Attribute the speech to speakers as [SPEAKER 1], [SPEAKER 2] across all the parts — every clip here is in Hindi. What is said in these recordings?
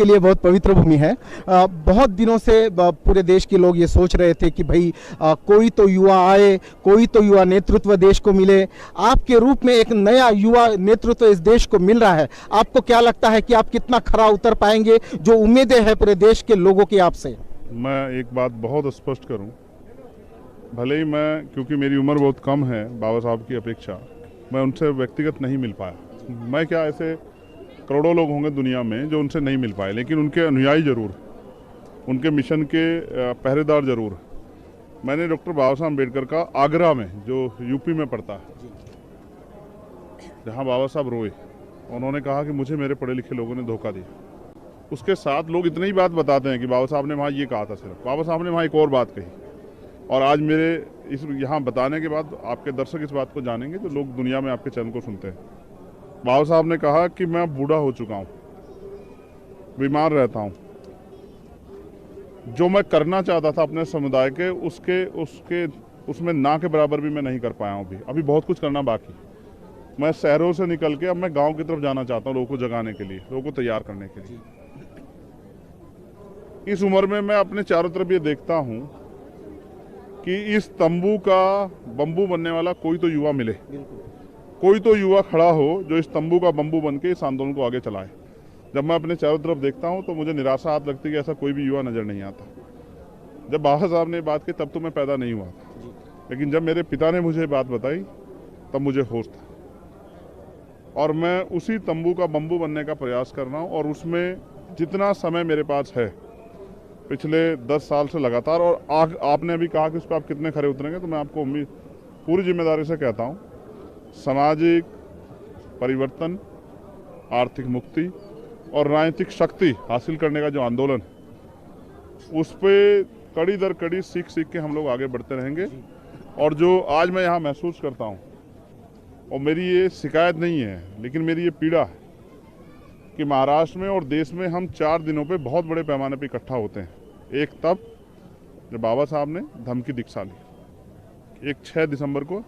[SPEAKER 1] आपके लिए बहुत पवित्र भूमि है। बहुत दिनों से पूरे देश के लोग ये सोच रहे थे कि भाई कोई तो युवा आए, कोई तो युवा नेतृत्व देश को मिले। आपके रूप में एक नया युवा नेतृत्व इस देश को मिल रहा है। आपको क्या लगता है कि आप कितना खरा उतर पाएंगे? जो उम्मीदें हैं पूरे देश के लोगों की आपसे। मैं
[SPEAKER 2] एक बात बहुत स्पष्ट करूं, भले ही मैं, क्योंकि मेरी उम्र बहुत कम है बाबा साहब की अपेक्षा, मैं उनसे व्यक्तिगत नहीं मिल पाया। मैं क्या, ऐसे करोड़ों लोग होंगे दुनिया में जो उनसे नहीं मिल पाए, लेकिन उनके अनुयायी जरूर, उनके मिशन के पहरेदार जरूर। मैंने डॉक्टर बाबा साहब अम्बेडकर का आगरा में, जो यूपी में पड़ता है, जहाँ बाबा साहब रोए, उन्होंने कहा कि मुझे मेरे पढ़े लिखे लोगों ने धोखा दिया। उसके साथ लोग इतनी ही बात बताते हैं कि बाबा साहब ने वहाँ ये कहा था, सिर्फ बाबा साहब ने वहाँ एक और बात कही। और आज मेरे इस यहाँ बताने के बाद आपके दर्शक इस बात को जानेंगे, जो लोग दुनिया में आपके चैनल को सुनते हैं। बाबा साहब ने कहा कि मैं बूढ़ा हो चुका हूँ, बीमार रहता हूँ, जो मैं करना चाहता था अपने समुदाय के, उसमें ना के बराबर भी मैं नहीं कर पाया हूँ। अभी बहुत कुछ करना बाकी। मैं शहरों से निकल के अब मैं गांव की तरफ जाना चाहता हूँ, लोगों को जगाने के लिए, लोगों को तैयार करने के लिए। इस उम्र में मैं अपने चारों तरफ ये देखता हूँ कि इस तंबू का बंबू बनने वाला कोई तो युवा मिले, कोई तो युवा खड़ा हो जो इस तंबू का बंबू बन के इस आंदोलन को आगे चलाए। जब मैं अपने चारों तरफ देखता हूँ तो मुझे निराशा हाथ लगती है कि ऐसा कोई भी युवा नजर नहीं आता। जब बाबा साहब ने बात की तब तो मैं पैदा नहीं हुआ था, लेकिन जब मेरे पिता ने मुझे बात बताई तब मुझे होश था, और मैं उसी तंबू का बंबू बनने का प्रयास कर रहा हूँ। और उसमें जितना समय मेरे पास है, पिछले 10 साल से लगातार, और आपने अभी कहा कि उस पर आप कितने खरे उतरेंगे, तो मैं आपको पूरी जिम्मेदारी से कहता हूँ, सामाजिक परिवर्तन, आर्थिक मुक्ति और राजनीतिक शक्ति हासिल करने का जो आंदोलन, उस पर कड़ी दर कड़ी सीख के हम लोग आगे बढ़ते रहेंगे। और जो आज मैं यहाँ महसूस करता हूँ, और मेरी ये शिकायत नहीं है, लेकिन मेरी ये पीड़ा है कि महाराष्ट्र में और देश में हम 4 दिनों पे बहुत बड़े पैमाने पे इकट्ठा होते हैं। एक तब जब बाबा साहब ने धम्म की दीक्षा ली, एक 6 दिसंबर को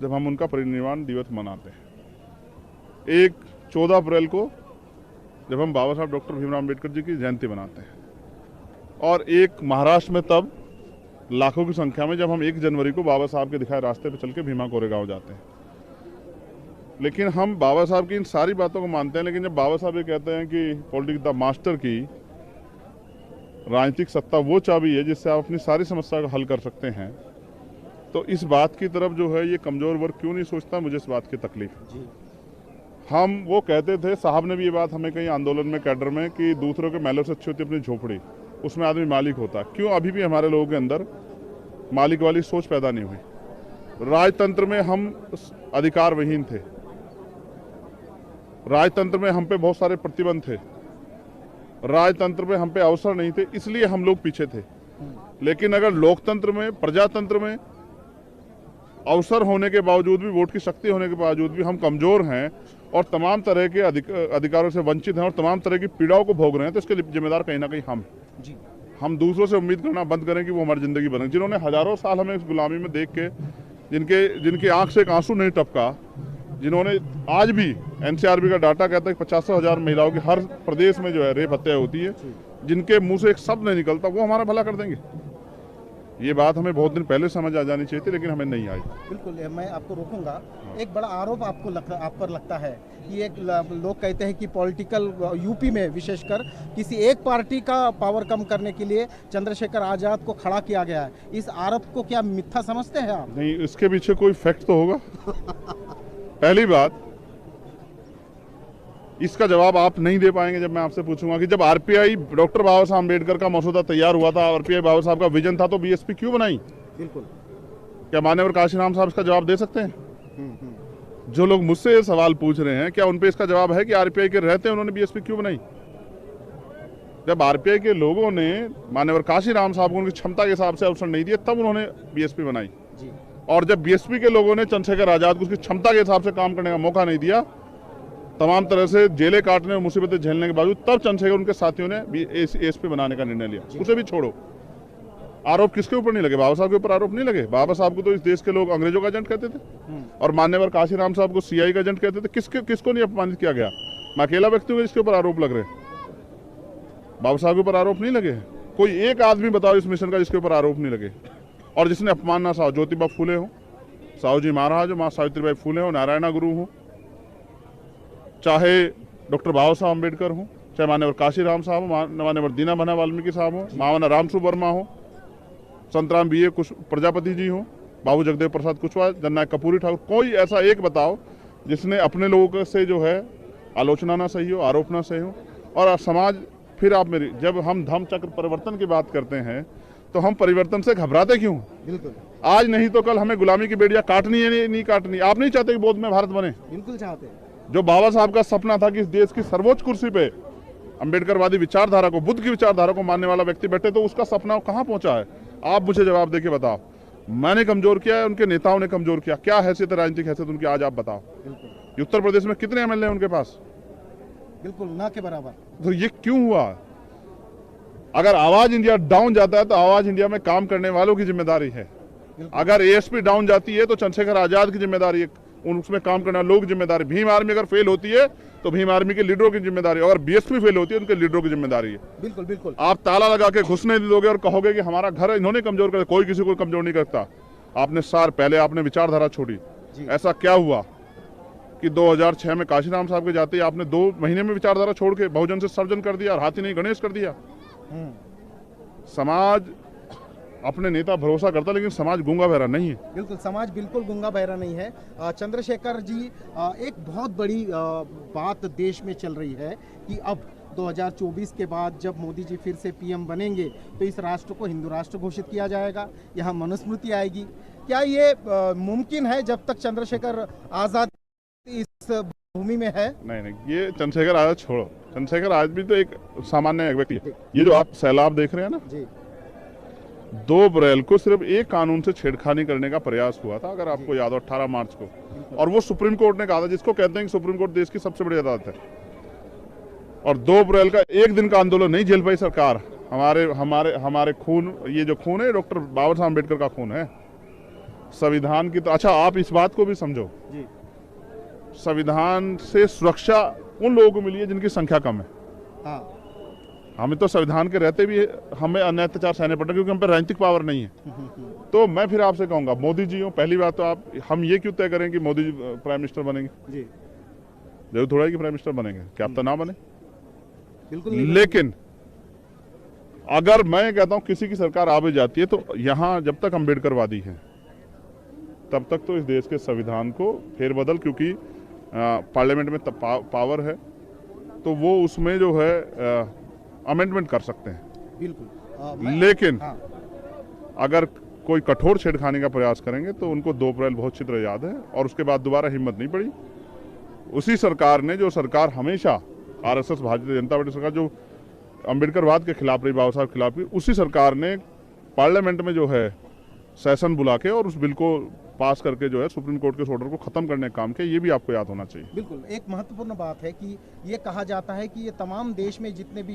[SPEAKER 2] जब हम उनका परिनिर्वाण दिवस मनाते हैं, एक 14 अप्रैल को जब हम बाबा साहब डॉक्टर भीमराव अम्बेडकर जी की जयंती मनाते हैं, और एक महाराष्ट्र में तब लाखों की संख्या में जब हम 1 जनवरी को बाबा साहब के दिखाए रास्ते पर चल के भीमा कोरेगांव जाते हैं। लेकिन हम बाबा साहब की इन सारी बातों को मानते हैं, लेकिन जब बाबा साहब ये कहते हैं कि पॉलिटिक्स द मास्टर की राजनीतिक सत्ता वो चाबी है जिससे आप अपनी सारी समस्या का हल कर सकते हैं, तो इस बात की तरफ जो है ये कमजोर वर्ग क्यों नहीं सोचता, मुझे इस बात की तकलीफ है। हम वो कहते थे, साहब ने भी ये बात हमें कहीं आंदोलन में, कैडर में, कि दूसरों के महलों से अच्छी होती अपनी झोपड़ी, उसमें आदमी मालिक होता। क्यों अभी भी हमारे लोगों के अंदर मालिक वाली सोच पैदा नहीं हुई? राजतंत्र में हम अधिकार विहीन थे, राजतंत्र में हम पे बहुत सारे प्रतिबंध थे, राजतंत्र में हम पे अवसर नहीं थे, इसलिए हम लोग पीछे थे। लेकिन अगर लोकतंत्र में, प्रजातंत्र में अवसर होने के बावजूद भी, वोट की शक्ति होने के बावजूद भी हम कमजोर हैं और तमाम तरह के अधिकारों से वंचित हैं और तमाम तरह की पीड़ाओं को भोग रहे हैं, तो इसके जिम्मेदार कहीं ना कहीं हम दूसरों से उम्मीद करना बंद करें कि वो हमारी जिंदगी बने। जिन्होंने हजारों साल हमें इस गुलामी में देख के, जिनके आंख से एक आंसू नहीं टपका, जिन्होंने आज भी एनसीआरबी का डाटा कहता है कि 50,000 महिलाओं की हर प्रदेश में जो है रेप हत्या होती है, जिनके मुंह से एक शब्द नहीं निकलता, वो हमारा भला कर देंगे। ये बात हमें बहुत दिन पहले समझ आ जानी चाहिए थी, लेकिन हमें नहीं आई।
[SPEAKER 1] बिल्कुल, मैं आपको रोकूंगा। एक बड़ा आरोप आप पर लगता है कि एक लोग कहते हैं कि पॉलिटिकल यूपी में विशेषकर किसी एक पार्टी का पावर कम करने के लिए चंद्रशेखर आजाद को खड़ा किया गया है। इस आरोप को क्या मिथ्या समझते हैं आप?
[SPEAKER 2] नहीं, इसके पीछे कोई फैक्ट तो होगा। पहली बात, इसका जवाब आप नहीं दे पाएंगे जब मैं आपसे पूछूंगा कि जब आरपीआई डॉक्टर बाबा साहब अम्बेडकर का मसौदा तैयार हुआ था, आरपीआई बाबा साहब का विजन था, तो बीएसपी क्यों बनाई?
[SPEAKER 1] बिल्कुल।
[SPEAKER 2] क्या मान्यवर काशीराम साहब इसका जवाब दे सकते हैं? जो लोग मुझसे ये सवाल पूछ रहे हैं, क्या उन पे इसका जवाब है कि आरपीआई के रहते उन्होंने बीएसपी क्यों बनाई? जब आरपीआई के लोगों ने मान्यवर काशीराम साहब को उनकी क्षमता के हिसाब से अवसर नहीं दिया, तब उन्होंने बीएसपी बनाई। और जब बीएसपी के लोगों ने चंद्रशेखर आजाद को उसकी क्षमता के हिसाब से काम करने का मौका नहीं दिया, तमाम तरह से जेलें काटने और मुसीबतें झेलने के बावजूद, तब चंद्रशेखर उनके साथियों ने एएसपी बनाने का निर्णय लिया। उसे भी छोड़ो, आरोप किसके ऊपर नहीं लगे? बाबा साहब के ऊपर आरोप नहीं लगे। बाबा साहब को तो इस देश के लोग अंग्रेजों का एजेंट कहते थे, और मान्यवर काशीराम साहब को सीआई का एजेंट कहते थे। किसको नहीं अपमानित किया गया? मैं अकेला व्यक्ति हूँ जिसके ऊपर आरोप लग रहे हैं। बाबा साहब के ऊपर आरोप नहीं लगे हैं? कोई एक आदमी बताओ इस मिशन का जिसके ऊपर आरोप नहीं लगे और जिसने अपमान ना साहु, ज्योतिबा फूले हो, साहू जी महाराज हो, माँ सावित्रीबाई फूले हो, नारायणा गुरु हो, चाहे डॉक्टर बाबा साहब अम्बेडकर हो, चाहे मान्यवर काशीराम साहब हो, मान्यवर दीना बना वाल्मीकि साहब हो, मावना रामसु वर्मा हो, संतराम बी ए कुछ प्रजापति जी हो, बाबू जगदेव प्रसाद कुशवाहा, जननायक कपूरी ठाकुर, कोई ऐसा एक बताओ जिसने अपने लोगों से जो है आलोचना ना सही हो, आरोप ना सही हो। और समाज, फिर आप मेरी, जब हम धम्म चक्र परिवर्तन की बात करते हैं तो हम परिवर्तन से घबराते क्यों?
[SPEAKER 1] बिल्कुल,
[SPEAKER 2] आज नहीं तो कल हमें गुलामी की बेड़ियां काटनी है, नहीं काटनी। आप नहीं चाहते कि बौद्ध में भारत बने?
[SPEAKER 1] बिल्कुल चाहते हैं।
[SPEAKER 2] जो बाबा साहब का सपना था कि इस देश की सर्वोच्च कुर्सी पे अम्बेडकरवादी विचारधारा को, बुद्ध की विचारधारा को मानने वाला व्यक्ति बैठे, तो उसका सपना कहाँ पहुंचा है? आप मुझे जवाब देके बताओ। मैंने कमजोर किया है, उनके नेताओं ने कमजोर किया? क्या हैसियत है, राजनीतिक हैसियत उनकी, आज आप बताओ। उत्तर प्रदेश में कितने एमएलए हैं उनके पास?
[SPEAKER 1] बिल्कुल ना के बराबर।
[SPEAKER 2] तो ये क्यों हुआ? अगर आवाज इंडिया डाउन जाता है तो आवाज इंडिया में काम करने वालों की जिम्मेदारी है। अगर एएसपी डाउन जाती है तो चंद्रशेखर आजाद की जिम्मेदारी है, उसमें काम करने वाले लोग की जिम्मेदारी। भीम आर्मी अगर फेल होती है तो भीम आर्मी के लीडरों की जिम्मेदारी, और बीएसपी फेल होती है उनके लीडरों की जिम्मेदारी है।
[SPEAKER 1] बिल्कुल बिल्कुल।
[SPEAKER 2] आप ताला लगा के घुसने दोगे और कहोगे कि हमारा घर इन्होंने कमजोर कर, कोई किसी को कमजोर नहीं करता। आपने पहले आपने विचारधारा छोड़ी। ऐसा क्या हुआ कि 2006 में काशीराम साहब के जाते ही आपने 2 महीने में विचारधारा छोड़ के बहुजन से सर्जन कर दिया और हाथी नहीं गणेश कर दिया? समाज अपने नेता भरोसा करता, लेकिन समाज गूंगा बहरा नहीं है।
[SPEAKER 1] बिल्कुल, समाज बिल्कुल गूंगा बहरा नहीं है। चंद्रशेखर जी, एक बहुत बड़ी बात देश में चल रही है कि अब 2024 के बाद जब मोदी जी फिर से पीएम बनेंगे तो इस राष्ट्र को हिंदू राष्ट्र घोषित किया जाएगा, यहाँ मनुस्मृति आएगी। क्या ये मुमकिन है जब तक चंद्रशेखर आजाद इस भूमि में है?
[SPEAKER 2] नहीं, ये चंद्रशेखर आजाद छोड़ो। चंद्रशेखर आजाद भी तो एक सामान्य व्यक्ति है। ये जो आप सैलाब देख रहे हैं ना जी, 2 अप्रैल को सिर्फ एक कानून से छेड़खानी करने का प्रयास हुआ था, अगर आपको याद हो, 18 मार्च को, और वो सुप्रीम कोर्ट ने कहा था, जिसको कहते हैं कि सुप्रीम कोर्ट देश की सबसे बड़ी अदालत है। और 2 अप्रैल का एक दिन का आंदोलन नहीं झेल पाई सरकार। हमारे खून, ये जो खून है डॉक्टर बाबा साहब अम्बेडकर का खून है, संविधान की। तो अच्छा, आप इस बात को भी समझो, संविधान से सुरक्षा उन लोगों को मिली है जिनकी संख्या कम है। हाँ। हमें तो संविधान के रहते भी हमें अन्य अत्याचार सहने पड़ते, क्योंकि हम पे राजनीतिक पावर नहीं है। तो मैं फिर आपसे कहूंगा, मोदी जी हो, पहली बात तो हम ये क्यों तय करें कि मोदी जी प्राइम मिनिस्टर बनेंगे? जी, जरूर थोड़ा है कि प्राइम मिनिस्टर बनेंगे, क्या अब तो ना बने? बिल्कुल नहीं। लेकिन अगर मैं कहता हूं किसी की सरकार आ भी जाती है तो यहाँ जब तक अम्बेडकरवादी है तब तक तो इस देश के संविधान को फेरबदल, क्योंकि पार्लियामेंट में पावर है, तो वो उसमें जो है अमेंडमेंट कर सकते हैं। बिल्कुल। लेकिन अगर कोई कठोर छेड़खानी का प्रयास करेंगे तो उनको 2 अप्रैल बहुत चित्र याद है, और उसके बाद दोबारा हिम्मत नहीं पड़ी। उसी सरकार ने, जो सरकार हमेशा आरएसएस भारतीय जनता पार्टी सरकार जो अम्बेडकरवाद के खिलाफ रही, बाबा साहब के खिलाफ रही, उसी सरकार ने पार्लियामेंट में जो है सेशन बुला के और उस बिल को पास करके जो है सुप्रीम कोर्ट के ऑर्डर को खत्म करने का काम किया। ये भी आपको याद होना चाहिए। बिल्कुल, एक महत्वपूर्ण बात है कि ये कहा जाता है कि ये तमाम देश में जितने भी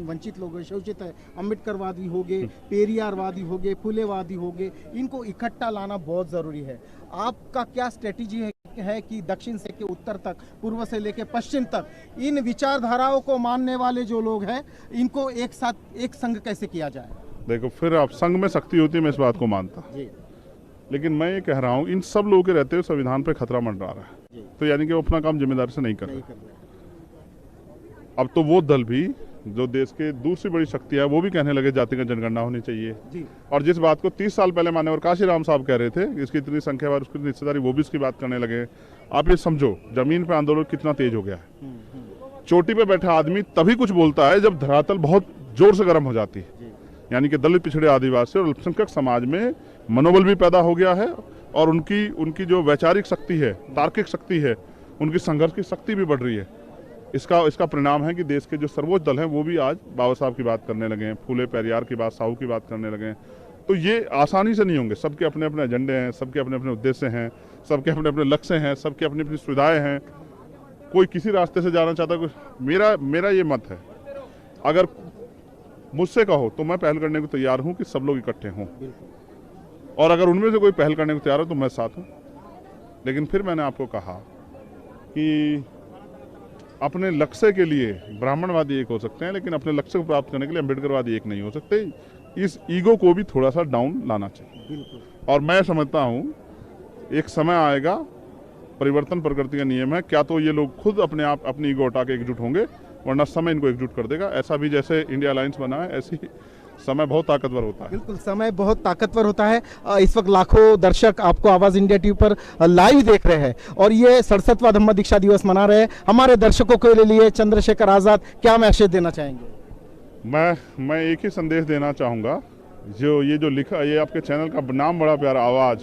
[SPEAKER 2] वंचित लोग हैं, शोषित है, अम्बेडकरवादी हो गए, पेरियारवादी हो गए, फुलेवादी हो गए, इनको इकट्ठा लाना बहुत जरूरी है। आपका क्या स्ट्रेटेजी है कि दक्षिण से के उत्तर तक, पूर्व से लेकर पश्चिम तक, इन विचारधाराओं को मानने वाले जो लोग हैं, इनको एक साथ एक संग कैसे किया जाए? देखो, फिर आप संघ में शक्ति होती है, मैं इस बात को मानता, लेकिन मैं ये कह रहा हूँ इन सब लोगों के रहते हुए संविधान पे खतरा मंडरा रहा है, तो यानी कि वो अपना काम जिम्मेदारी से नहीं कर रहे। अब तो वो दल भी जो देश के दूसरी बड़ी शक्ति है वो भी कहने लगे जातिगत जनगणना होनी चाहिए। और जिस बात को 30 साल पहले मान्यवर काशीराम साहब कह रहे थे, इसकी इतनी संख्या और उसकी हिस्सेदारी, वो भी इसकी बात करने लगे। आप ये समझो जमीन पे आंदोलन कितना तेज हो गया है। चोटी पे बैठा आदमी तभी कुछ बोलता है जब धरातल बहुत जोर से गर्म हो जाती है, यानी कि दलित, पिछड़े, आदिवासी और अल्पसंख्यक समाज में मनोबल भी पैदा हो गया है, और उनकी जो वैचारिक शक्ति है, तार्किक शक्ति है, उनकी संघर्ष की शक्ति भी बढ़ रही है। इसका परिणाम है कि देश के जो सर्वोच्च दल हैं वो भी आज बाबा साहब की बात करने लगे हैं, फूले पेरियार की बात, साहू की बात करने लगे हैं। तो ये आसानी से नहीं होंगे। सबके अपने अपने एजेंडे हैं, सबके अपने अपने उद्देश्य हैं, सबके अपने अपने लक्ष्य हैं, सबके अपनी अपनी सुविधाएं हैं। कोई किसी रास्ते से जाना चाहता है। मेरा ये मत है, अगर मुझसे कहो तो मैं पहल करने को तैयार हूं कि सब लोग इकट्ठे हों, और अगर उनमें से कोई पहल करने को तैयार हो तो मैं साथ हूं। लेकिन फिर मैंने आपको कहा कि अपने लक्ष्य के लिए ब्राह्मणवादी एक हो सकते हैं, लेकिन अपने लक्ष्य को प्राप्त करने के लिए अम्बेडकरवादी एक नहीं हो सकते। इस ईगो को भी थोड़ा सा डाउन लाना चाहिए। और मैं समझता हूँ एक समय आएगा, परिवर्तन प्रकृति का नियम है, क्या तो ये लोग खुद अपने आप अपनी ईगो हटा के एकजुट होंगे, वरना समय इनको एकजुट कर देगा। ऐसा भी जैसे इंडिया अलायंस बना है, ऐसी समय बहुत ताकतवर होता है।
[SPEAKER 1] बिल्कुल, समय बहुत ताकतवर होता है। इस वक्त लाखों दर्शक आपको आवाज इंडिया टीवी पर लाइव देख रहे हैं और ये 67वां धम्म दीक्षा दिवस मना रहे हैं। हमारे दर्शकों के लिए चंद्रशेखर आजाद क्या मैसेज देना चाहेंगे?
[SPEAKER 2] मैं एक ही संदेश देना चाहूँगा, जो लिखा, ये आपके चैनल का नाम बड़ा प्यारा आवाज़,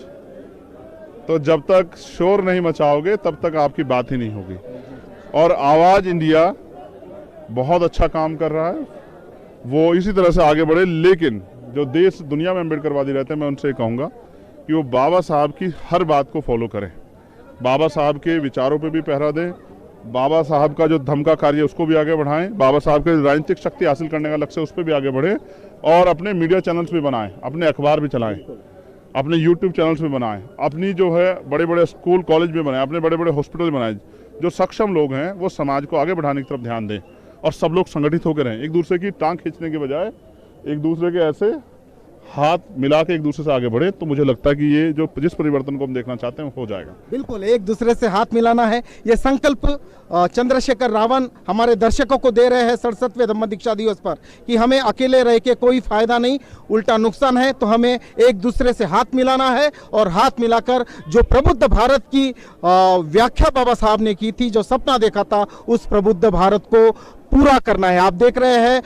[SPEAKER 2] तो जब तक शोर नहीं मचाओगे तब तक आपकी बात ही नहीं होगी। और आवाज़ इंडिया बहुत अच्छा काम कर रहा है, वो इसी तरह से आगे बढ़े। लेकिन जो देश दुनिया में अम्बेडकरवादी रहते हैं, मैं उनसे कहूँगा कि वो बाबा साहब की हर बात को फॉलो करें, बाबा साहब के विचारों पे भी पहरा दें, बाबा साहब का जो धम्म का कार्य है उसको भी आगे बढ़ाएं, बाबा साहब के राजनीतिक शक्ति हासिल करने का लक्ष्य उस पर भी आगे बढ़े, और अपने मीडिया चैनल्स भी बनाएं, अपने अखबार भी चलाएं, अपने यूट्यूब चैनल्स भी बनाएं, अपनी जो है बड़े बड़े स्कूल कॉलेज भी बनाएं, अपने बड़े बड़े हॉस्पिटल बनाएं। जो सक्षम लोग हैं वो समाज को आगे बढ़ाने की तरफ ध्यान दें, और सब लोग संगठित होकर रहें। एक दूसरे की टांग खींचने के बजाय एक दूसरे के ऐसे हाथ मिला के एक दूसरे से आगे बढ़े, तो मुझे लगता है कि ये जो जिस परिवर्तन को हम देखना चाहते हैं वो हो जाएगा।
[SPEAKER 1] बिल्कुल, एक दूसरे से हाथ मिलाना है, ये संकल्प चंद्रशेखर रावण हमारे दर्शकों को दे रहे हैं 67वें धम्म दीक्षा दिवस पर, कि हमें अकेले रह के कोई फायदा नहीं, उल्टा नुकसान है। तो हमें एक दूसरे से हाथ मिलाना है, और हाथ मिलाकर जो प्रबुद्ध भारत की व्याख्या बाबा साहब ने की थी, जो सपना देखा था, उस प्रबुद्ध भारत को पूरा करना है। आप देख रहे हैं